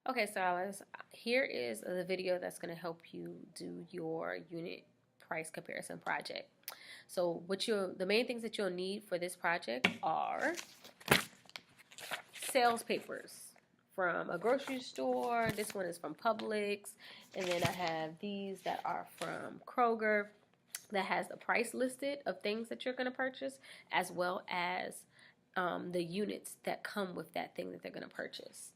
Okay, so Alice, here is the video that's going to help you do your unit price comparison project. So the main things that you'll need for this project are sales papers from a grocery store. This one is from Publix. And then I have these that are from Kroger that has the price listed of things that you're going to purchase, as well as the units that come with that thing that they're going to purchase.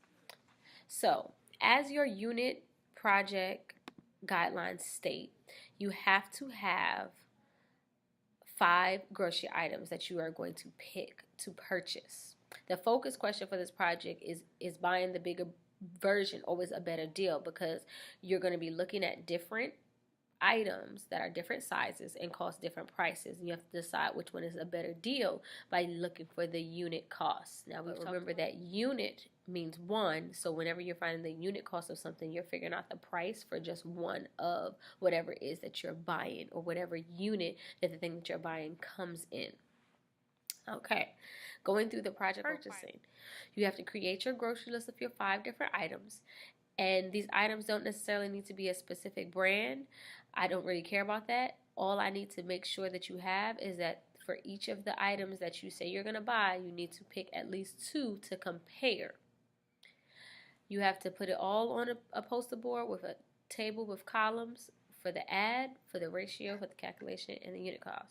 So, as your unit project guidelines state, you have to have 5 grocery items that you are going to pick to purchase. The focus question for this project is buying the bigger version always a better deal, because you're going to be looking at different items that are different sizes and cost different prices, and you have to decide which one is a better deal by looking for the unit cost. Now, remember that unit means one, so whenever you're finding the unit cost of something, you're figuring out the price for just one of whatever it is that you're buying, or whatever unit that the thing that you're buying comes in. Okay, going through the project purchasing, you have to create your grocery list of your 5 different items. And these items don't necessarily need to be a specific brand. I don't really care about that. All I need to make sure that you have is that for each of the items that you say you're going to buy, you need to pick at least 2 to compare. You have to put it all on a poster board with a table with columns for the add, for the ratio, for the calculation, and the unit cost.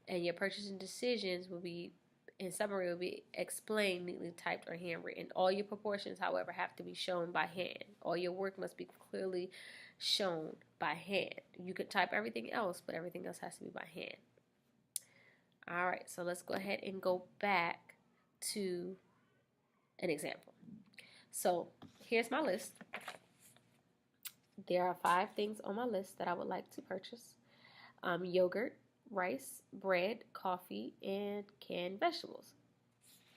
And your purchasing decisions will be, in summary, will be explained, neatly typed, or handwritten. All your proportions, however, have to be shown by hand. All your work must be clearly shown by hand. You could type everything else, but everything else has to be by hand. All right, so let's go ahead and go back to an example. So here's my list. There are 5 things on my list that I would like to purchase. Yogurt, rice, bread, coffee, and canned vegetables.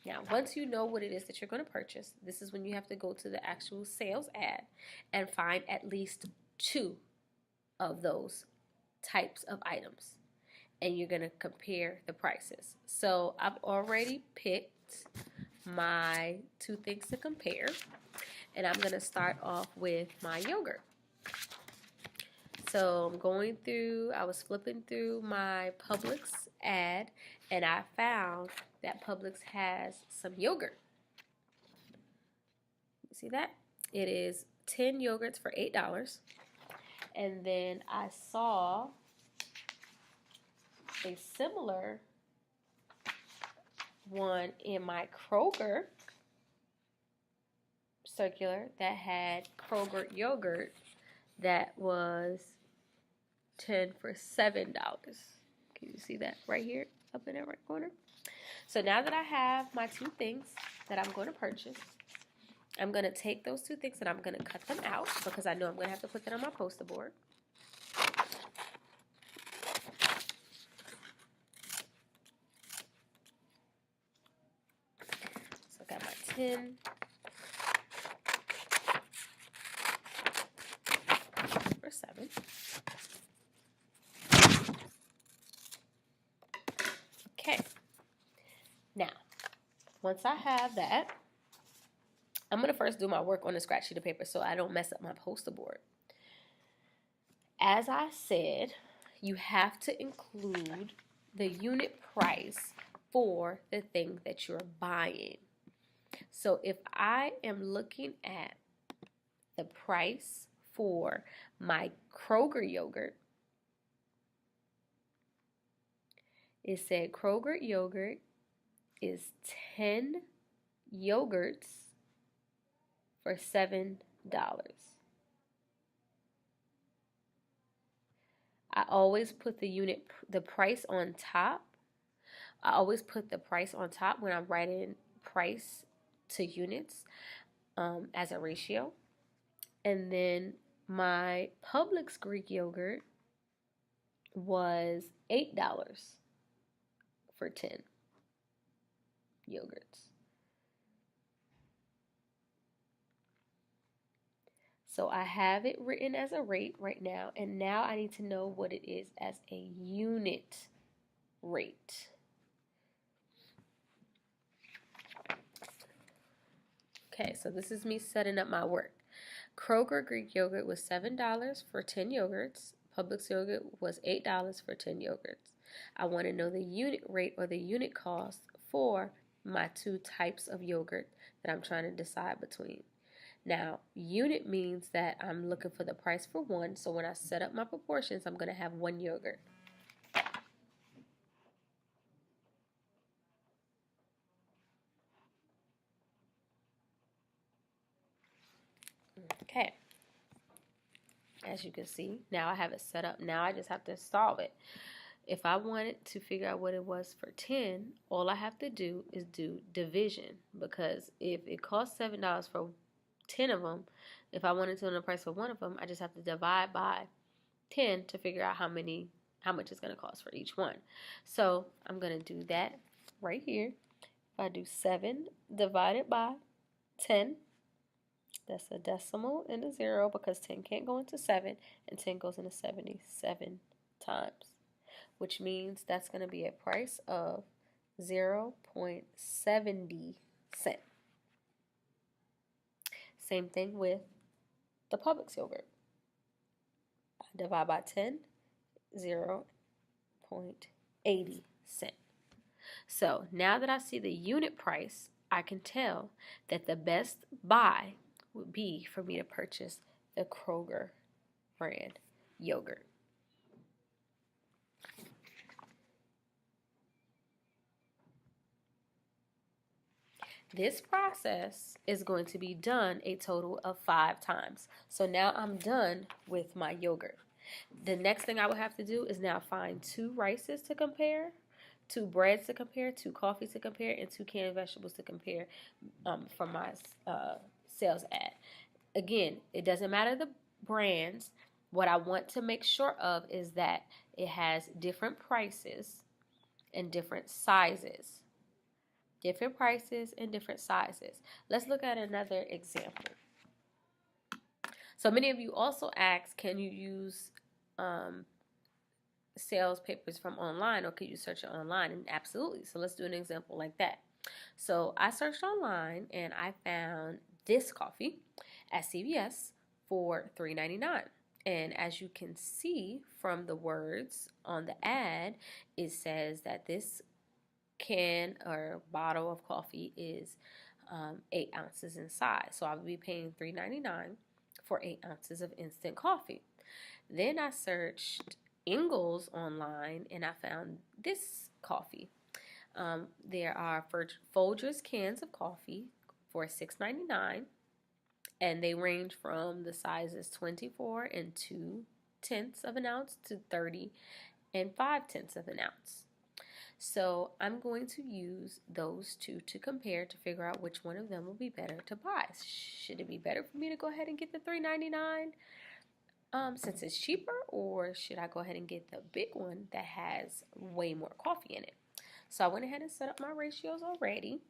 Now, once you know what it is that you're going to purchase, this is when you have to go to the actual sales ad and find at least 2 of those types of items. And you're going to compare the prices. So I've already picked my 2 things to compare. And I'm going to start off with my yogurt. So I'm going through, I was flipping through my Publix ad, and I found that Publix has some yogurt. You see that? It is 10 yogurts for $8. And then I saw a similar one in my Kroger circular that had Kroger yogurt that was 10 for $7. Can you see that right here up in that right corner? So now that I have my 2 things that I'm going to purchase, I'm going to take those 2 things and I'm going to cut them out, because I know I'm going to have to put that on my poster board. So I got my 10 for 7. Okay. Now, once I have that, I'm going to first do my work on a scratch sheet of paper so I don't mess up my poster board. As I said, you have to include the unit price for the thing that you're buying. So if I am looking at the price for my Kroger yogurt, it said Kroger yogurt is 10 yogurts for $7. I always put the price on top. I always put the price on top when I'm writing price to units as a ratio. And then my Publix Greek yogurt was $8 for 10 yogurts. So I have it written as a rate right now, and now I need to know what it is as a unit rate. Okay, so this is me setting up my work. Kroger Greek yogurt was $7 for 10 yogurts. Publix yogurt was $8 for 10 yogurts. I want to know the unit rate or the unit cost for my two types of yogurt that I'm trying to decide between. Now, unit means that I'm looking for the price for one, so when I set up my proportions, I'm going to have one yogurt. Okay, as you can see, now I have it set up. Now I just have to solve it. If I wanted to figure out what it was for 10, all I have to do is do division, because if it costs $7 for 10 of them, if I wanted to know the price for one of them, I just have to divide by 10 to figure out how much it's going to cost for each one. So I'm going to do that right here. If I do 7 divided by 10, that's a decimal and a 0, because 10 can't go into 7 and 10 goes into 77 times, which means that's going to be a price of 0.70 cents. Same thing with the Publix yogurt. I divide by 10, 0.80 cents. So now that I see the unit price, I can tell that the best buy would be for me to purchase the Kroger brand yogurt. This process is going to be done a total of 5 times. So now I'm done with my yogurt. The next thing I would have to do is now find 2 rices to compare, 2 breads to compare, 2 coffees to compare, and 2 canned vegetables to compare for my sales ad. Again, it doesn't matter the brands. What I want to make sure of is that it has different prices and different sizes. Different prices and different sizes. Let's look at another example. So many of you also ask, can you use sales papers from online, or can you search it online? And absolutely. So let's do an example like that. So I searched online and I found this coffee at CVS for $3.99. And as you can see from the words on the ad, it says that this can or bottle of coffee is 8 ounces in size. So I would be paying $3.99 for 8 ounces of instant coffee. Then I searched Ingles online and I found this coffee. There are Folgers cans of coffee for $6.99, and they range from the sizes 24 and 2/10 of an ounce to 30 and 5/10 of an ounce. So I'm going to use those two to compare to figure out which one of them will be better to buy. Should it be better for me to go ahead and get the $3.99 since it's cheaper, or should I go ahead and get the big one that has way more coffee in it? So I went ahead and set up my ratios already.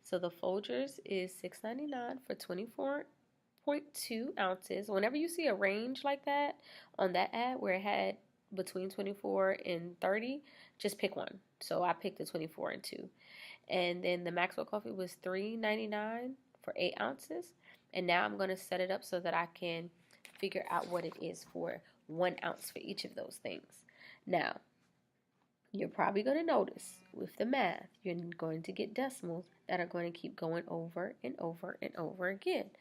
So the Folgers is $6.99 for 24.2 ounces. Whenever you see a range like that on that ad where it had between 24 and 30, just pick one. So I picked the 24 and 2. And then the Maxwell coffee was $3.99 for 8 ounces. And now I'm going to set it up so that I can figure out what it is for 1 ounce for each of those things. Now, you're probably going to notice with the math, you're going to get decimals that are going to keep going over and over and over again.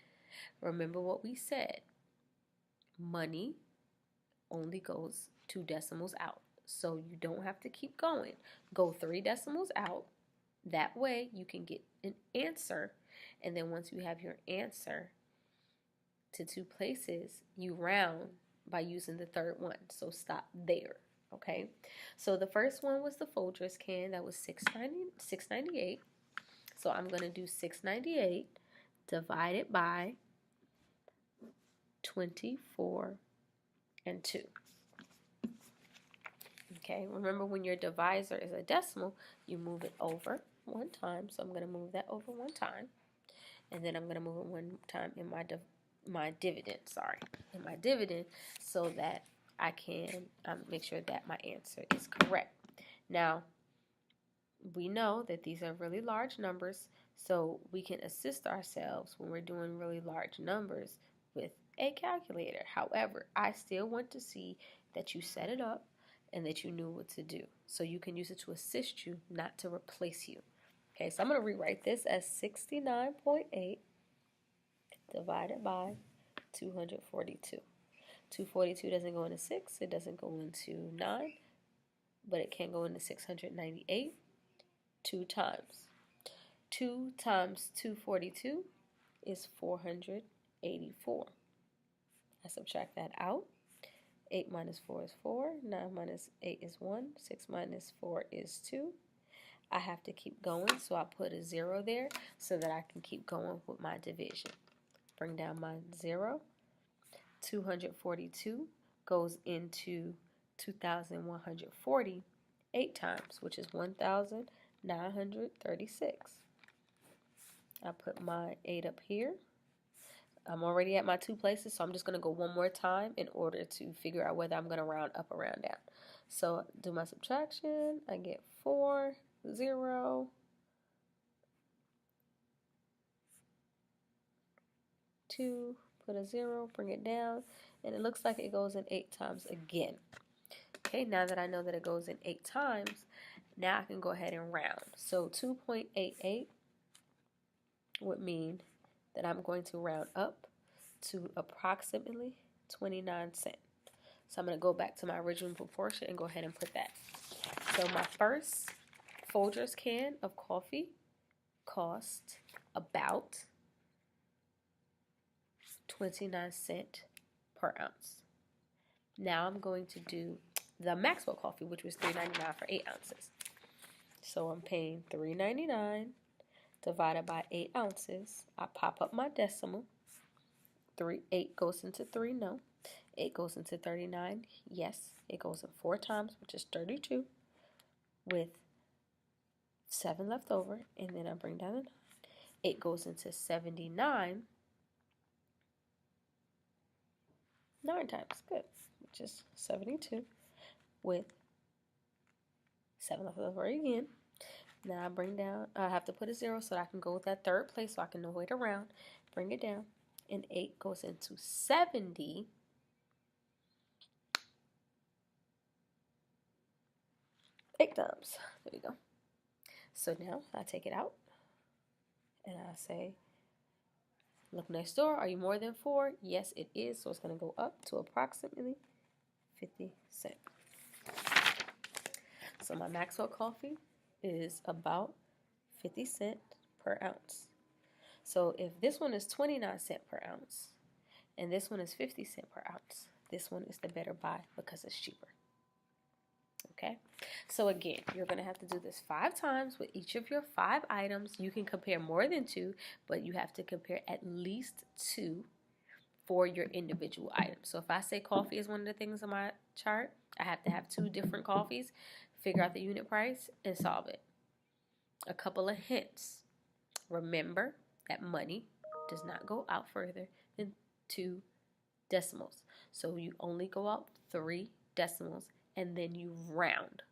Remember what we said. Money only goes 2 decimals out. So you don't have to keep going. Go 3 decimals out. That way you can get an answer. And then once you have your answer to 2 places, you round by using the third one. So stop there. Okay. So the first one was the Folgers can. That was $6.98. So I'm going to do $6.98 divided by 24 and 2. Okay, remember when your divisor is a decimal, you move it over 1 time. So I'm going to move that over 1 time. And then I'm going to move it 1 time in my dividend, so that I can make sure that my answer is correct. Now, we know that these are really large numbers, So we can assist ourselves when we're doing really large numbers with a calculator. However, I still want to see that you set it up and that you knew what to do. So you can use it to assist you, not to replace you. Okay, so I'm going to rewrite this as 69.8 divided by 242. 242 doesn't go into 6, it doesn't go into 9, but it can go into 698 2 times. 2 times 242 is 484. I subtract that out. 8 minus 4 is 4, 9 minus 8 is 1, 6 minus 4 is 2. I have to keep going, so I put a 0 there so that I can keep going with my division. Bring down my 0. 242 goes into 2,140 8 times, which is 1,936. I put my 8 up here. I'm already at my 2 places, so I'm just going to go one more time in order to figure out whether I'm going to round up or round down. So do my subtraction. I get 4, 0, 2, put a 0, bring it down, and it looks like it goes in 8 times again. Okay, now that I know that it goes in 8 times, now I can go ahead and round. So 2.88 would mean that I'm going to round up to approximately 29 cents. So I'm going to go back to my original proportion and go ahead and put that. So my first Folgers can of coffee cost about 29 cents per ounce. Now I'm going to do the Maxwell coffee, which was $3.99 for 8 ounces. So I'm paying $3.99 divided by 8 ounces. I pop up my decimal. 8 goes into 3, no. 8 goes into 39, yes. It goes in 4 times, which is 32, with 7 left over, and then I bring down the 9. 8 goes into 79, 9 times, good, which is 72, with 7 left over again. Now I bring down, I have to put a 0 so that I can go with that third place so I can know it around. Bring it down, and 8 goes into 70. 8 times. There we go. So now I take it out and I say, look next door. Are you more than 4? Yes, it is. So it's going to go up to approximately 50 cents. So my Maxwell coffee is about 50 cents per ounce. So if this one is 29 cents per ounce and this one is 50 cents per ounce, this one is the better buy because it's cheaper. Okay, so again, you're going to have to do this 5 times with each of your 5 items. You can compare more than 2, but you have to compare at least 2 for your individual items. So if I say coffee is one of the things on my chart, I have to have 2 different coffees, figure out the unit price, and solve it. A couple of hints. Remember that money does not go out further than 2 decimals. So you only go out 3 decimals and then you round.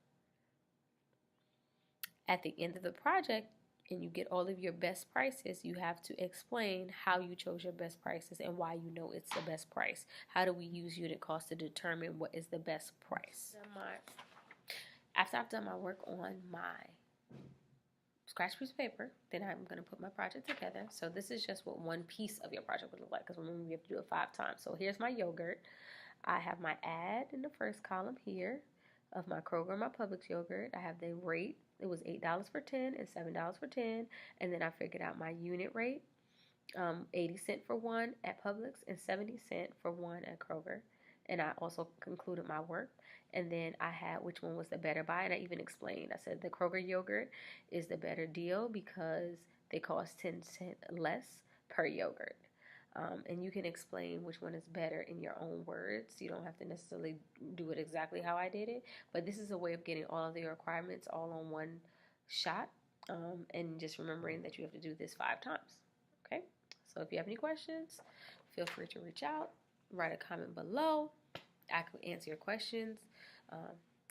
At the end of the project, and you get all of your best prices, you have to explain how you chose your best prices and why you know it's the best price. How do we use unit cost to determine what is the best price? After I've done my work on my scratch piece of paper, then I'm going to put my project together. So this is just what one piece of your project would look like, because remember, we have to do it 5 times. So here's my yogurt. I have my ad in the first column here of my Kroger and my Publix yogurt. I have the rate. It was $8 for 10 and $7 for 10. And then I figured out my unit rate, 80 cents for 1 at Publix and 70 cents for 1 at Kroger. And I also concluded my work. And then I had which one was the better buy. And I even explained. I said the Kroger yogurt is the better deal because they cost 10 cents less per yogurt. And you can explain which one is better in your own words. You don't have to necessarily do it exactly how I did it. But this is a way of getting all of the requirements all on one shot. And just remembering that you have to do this 5 times. Okay? So if you have any questions, feel free to reach out. Write a comment below. I can answer your questions.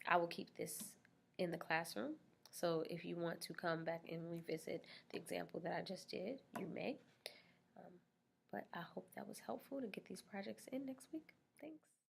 I will keep this in the classroom So if you want to come back and revisit the example that I just did, you may. But I hope that was helpful to get these projects in next week. Thanks.